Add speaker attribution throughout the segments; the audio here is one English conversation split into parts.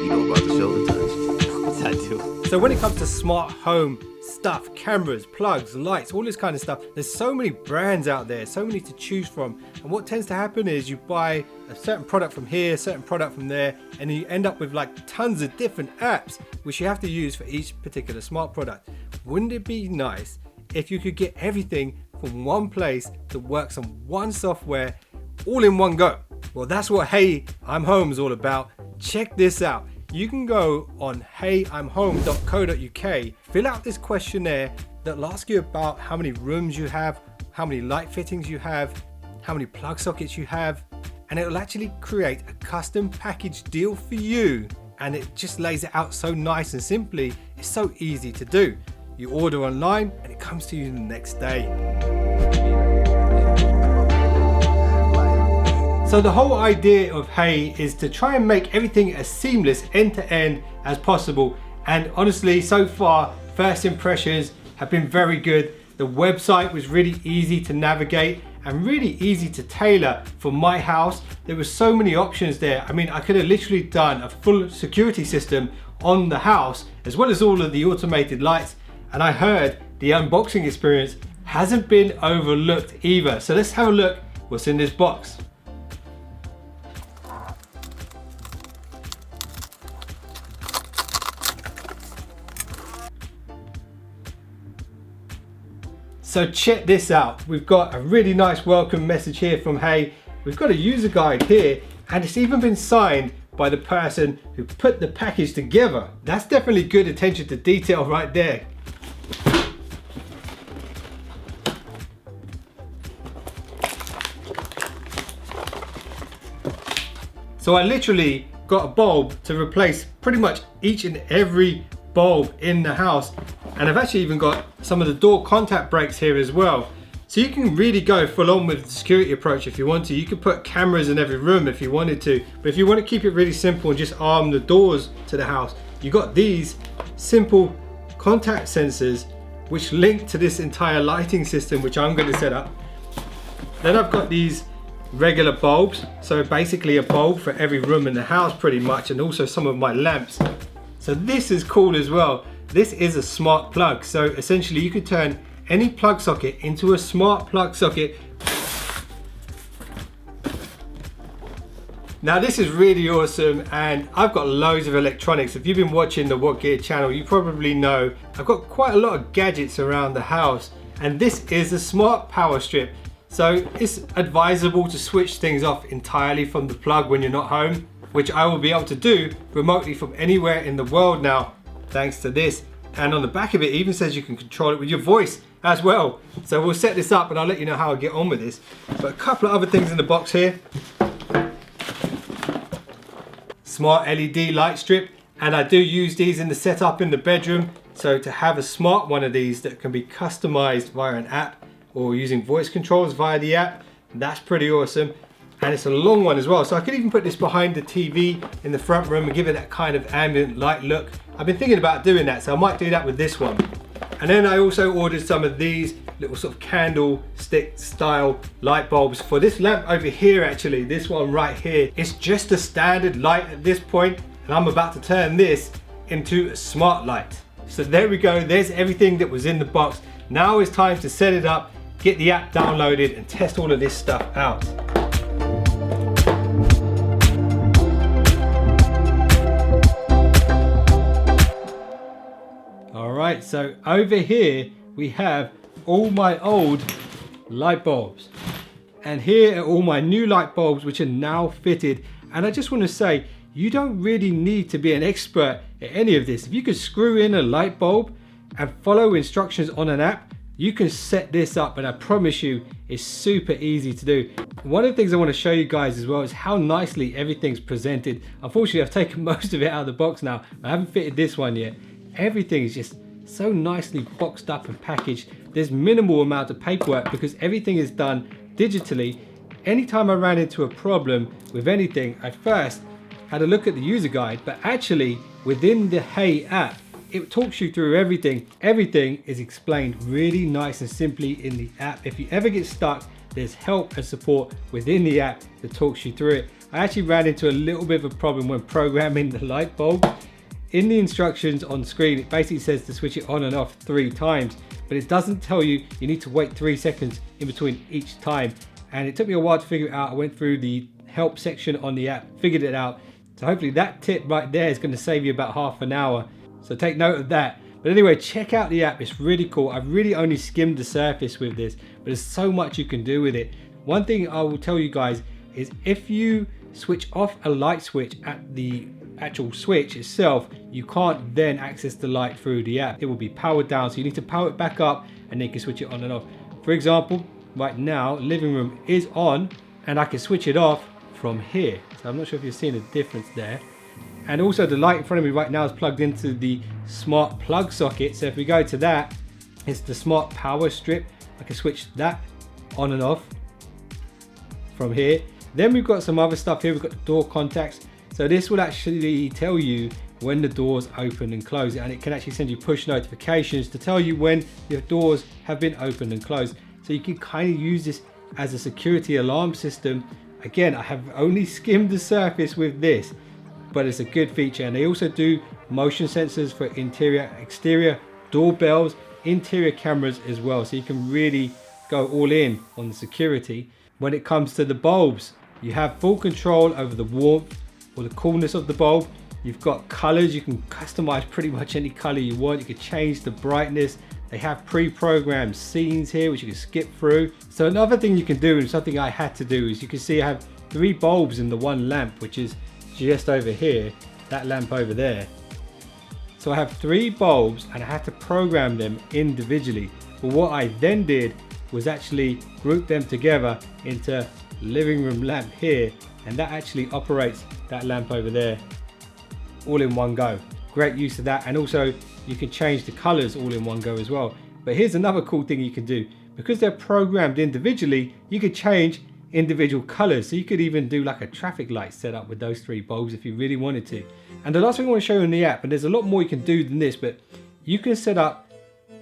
Speaker 1: You know about the shoulder touch?
Speaker 2: I do. So when it comes to smart home stuff, cameras, plugs, lights, all this kind of stuff, there's so many brands out there, so many to choose from. And what tends to happen is you buy a certain product from here, a certain product from there, and you end up with like tons of different apps which you have to use for each particular smart product. Wouldn't it be nice if you could get everything from one place that works on one software all in one go? Well, that's what Hey I'm Home is all about. Check this out. You can go on heyimhome.co.uk, fill out this questionnaire that'll ask you about how many rooms you have, how many light fittings you have, how many plug sockets you have, and it'll actually create a custom package deal for you. And it just lays it out so nice and simply. It's so easy to do. You order online and it comes to you the next day. So the whole idea of Hey is to try and make everything as seamless end to end as possible. And honestly, so far, first impressions have been very good. The website was really easy to navigate and really easy to tailor for my house. There were so many options there. I mean, I could have literally done a full security system on the house, as well as all of the automated lights. And I heard the unboxing experience hasn't been overlooked either. So let's have a look what's in this box. So check this out. We've got a really nice welcome message here from Hey. We've got a user guide here, and it's even been signed by the person who put the package together. That's definitely good attention to detail right there. So I literally got a bulb to replace pretty much each and every bulb in the house. And I've actually even got some of the door contact breaks here as well. So you can really go full on with the security approach if you want to. You could put cameras in every room if you wanted to. But if you want to keep it really simple and just arm the doors to the house, you got these simple contact sensors which link to this entire lighting system, which I'm going to set up. Then I've got these regular bulbs. So basically a bulb for every room in the house pretty much, and also some of my lamps. So this is cool as well. This is a smart plug. So essentially you could turn any plug socket into a smart plug socket. Now this is really awesome, and I've got loads of electronics. If you've been watching the WhatGear channel, you probably know I've got quite a lot of gadgets around the house, and this is a smart power strip. So it's advisable to switch things off entirely from the plug when you're not home, which I will be able to do remotely from anywhere in the world now, thanks to this. And on the back of it even says you can control it with your voice as well. So we'll set this up and I'll let you know how I get on with this. But a couple of other things in the box here. Smart LED light strip, and I do use these in the setup in the bedroom. So to have a smart one of these that can be customized via an app or using voice controls via the app, that's pretty awesome. And it's a long one as well, so I could even put this behind the TV in the front room and give it that kind of ambient light look. I've been thinking about doing that, so I might do that with this one. And then I also ordered some of these little sort of candlestick style light bulbs for this lamp over here. Actually, this one right here, it's just a standard light at this point, and I'm about to turn this into a smart light. So there we go, there's everything that was in the box. Now it's time to set it up, get the app downloaded and test all of this stuff out. Alright, so over here we have all my old light bulbs, and here are all my new light bulbs which are now fitted. And I just want to say, you don't really need to be an expert at any of this. If you could screw in a light bulb and follow instructions on an app, you can set this up, and I promise you it's super easy to do. One of the things I want to show you guys as well is how nicely everything's presented. Unfortunately, I've taken most of it out of the box now. I haven't fitted this one yet. Everything is just so nicely boxed up and packaged. There's minimal amount of paperwork because everything is done digitally. Anytime I ran into a problem with anything, I first had a look at the user guide, but actually within the Hey app, it talks you through everything. Everything is explained really nice and simply in the app. If you ever get stuck, there's help and support within the app that talks you through it. I actually ran into a little bit of a problem when programming the light bulb. In the instructions on screen, it basically says to switch it on and off 3 times, but it doesn't tell you you need to wait 3 seconds in between each time. And it took me a while to figure it out. I went through the help section on the app, figured it out. So hopefully that tip right there is going to save you about half an hour. So take note of that. But anyway, check out the app. It's really cool. I've really only skimmed the surface with this, but there's so much you can do with it. One thing I will tell you guys is if you switch off a light switch at the actual switch itself, you can't then access the light through the app. It will be powered down, so you need to power it back up and then you can switch it on and off. For example, right now living room is on and I can switch it off from here. So I'm not sure if you're seeing a difference there. And also the light in front of me right now is plugged into the smart plug socket. So if we go to that, it's the smart power strip. I can switch that on and off from here. Then we've got some other stuff here. We've got the door contacts. So this will actually tell you when the doors open and close, and it can actually send you push notifications to tell you when your doors have been opened and closed. So you can kind of use this as a security alarm system. Again, I have only skimmed the surface with this, but it's a good feature. And they also do motion sensors for interior, exterior doorbells, interior cameras as well. So you can really go all in on the security. When it comes to the bulbs, you have full control over the warmth or the coolness of the bulb. You've got colors. You can customize pretty much any color you want. You can change the brightness. They have pre-programmed scenes here which you can skip through. So another thing you can do, and something I had to do, is you can see I have 3 bulbs in the one lamp, which is just over here, that lamp over there. So I have 3 bulbs and I had to program them individually. But what I then did was actually group them together into living room lamp here, and that actually operates that lamp over there all in one go. Great use of that. And also you can change the colors all in one go as well. But here's another cool thing you can do. Because they're programmed individually, you could change individual colors. So you could even do like a traffic light setup with those 3 bulbs if you really wanted to. And the last thing I want to show you in the app, and there's a lot more you can do than this, but you can set up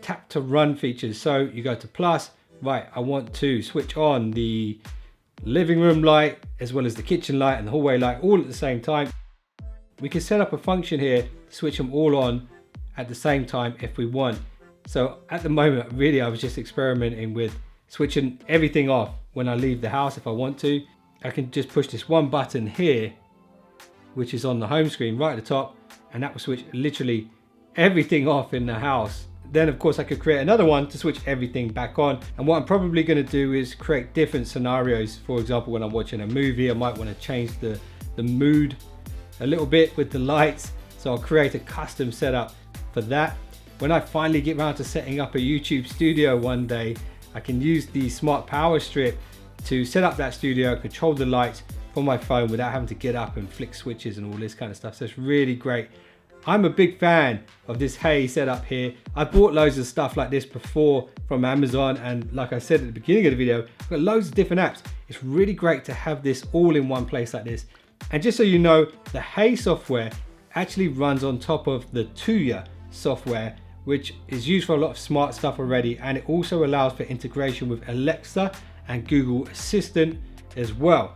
Speaker 2: tap to run features. So you go to plus, right, I want to switch on the living room light as well as the kitchen light and the hallway light all at the same time. We can set up a function here to switch them all on at the same time if we want. So at the moment, really, I was just experimenting with switching everything off when I leave the house. If I want to, I can just push this one button here, which is on the home screen right at the top, and that will switch literally everything off in the house. Then of course I could create another one to switch everything back on. And what I'm probably going to do is create different scenarios. For example, when I'm watching a movie, I might want to change the mood a little bit with the lights. So I'll create a custom setup for that. When I finally get around to setting up a YouTube studio one day, I can use the smart power strip to set up that studio, control the lights from my phone without having to get up and flick switches and all this kind of stuff. So it's really great. I'm a big fan of this Hey setup here. I bought loads of stuff like this before from Amazon, and like I said at the beginning of the video, I've got loads of different apps. It's really great to have this all in one place like this. And just so you know, the Hey software actually runs on top of the Tuya software, which is used for a lot of smart stuff already, and it also allows for integration with Alexa and Google Assistant as well.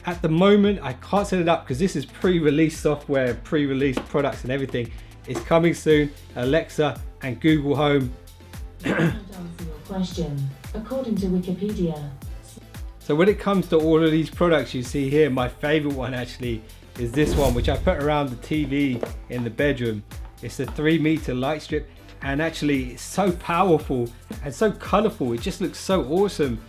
Speaker 2: At the moment, I can't set it up because this is pre-release software, pre-release products and everything. It's coming soon, Alexa and Google Home.
Speaker 3: Answer your question, according to Wikipedia.
Speaker 2: So when it comes to all of these products you see here, my favorite one actually is this one, which I put around the TV in the bedroom. It's a 3-meter light strip, and actually it's so powerful and so colorful. It just looks so awesome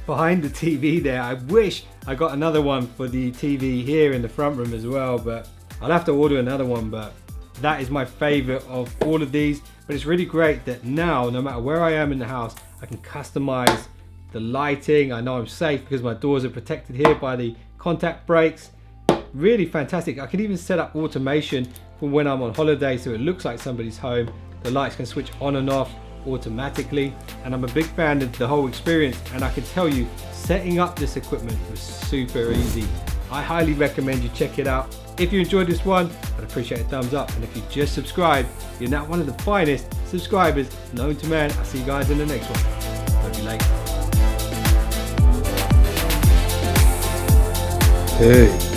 Speaker 2: behind the TV there. I wish I got another one for the TV here in the front room as well, but I'll have to order another one. But that is my favorite of all of these. But it's really great that now, no matter where I am in the house, I can customize the lighting. I know I'm safe because my doors are protected here by the contact breaks. Really fantastic. I can even set up automation for when I'm on holiday, so it looks like somebody's home. The lights can switch on and off automatically, and I'm a big fan of the whole experience. And I can tell you, setting up this equipment was super easy. I highly recommend you check it out. If you enjoyed this one, I'd appreciate a thumbs up, and if you just subscribed, you're now one of the finest subscribers known to man. I'll see you guys in the next one. Love you later.
Speaker 1: Hey.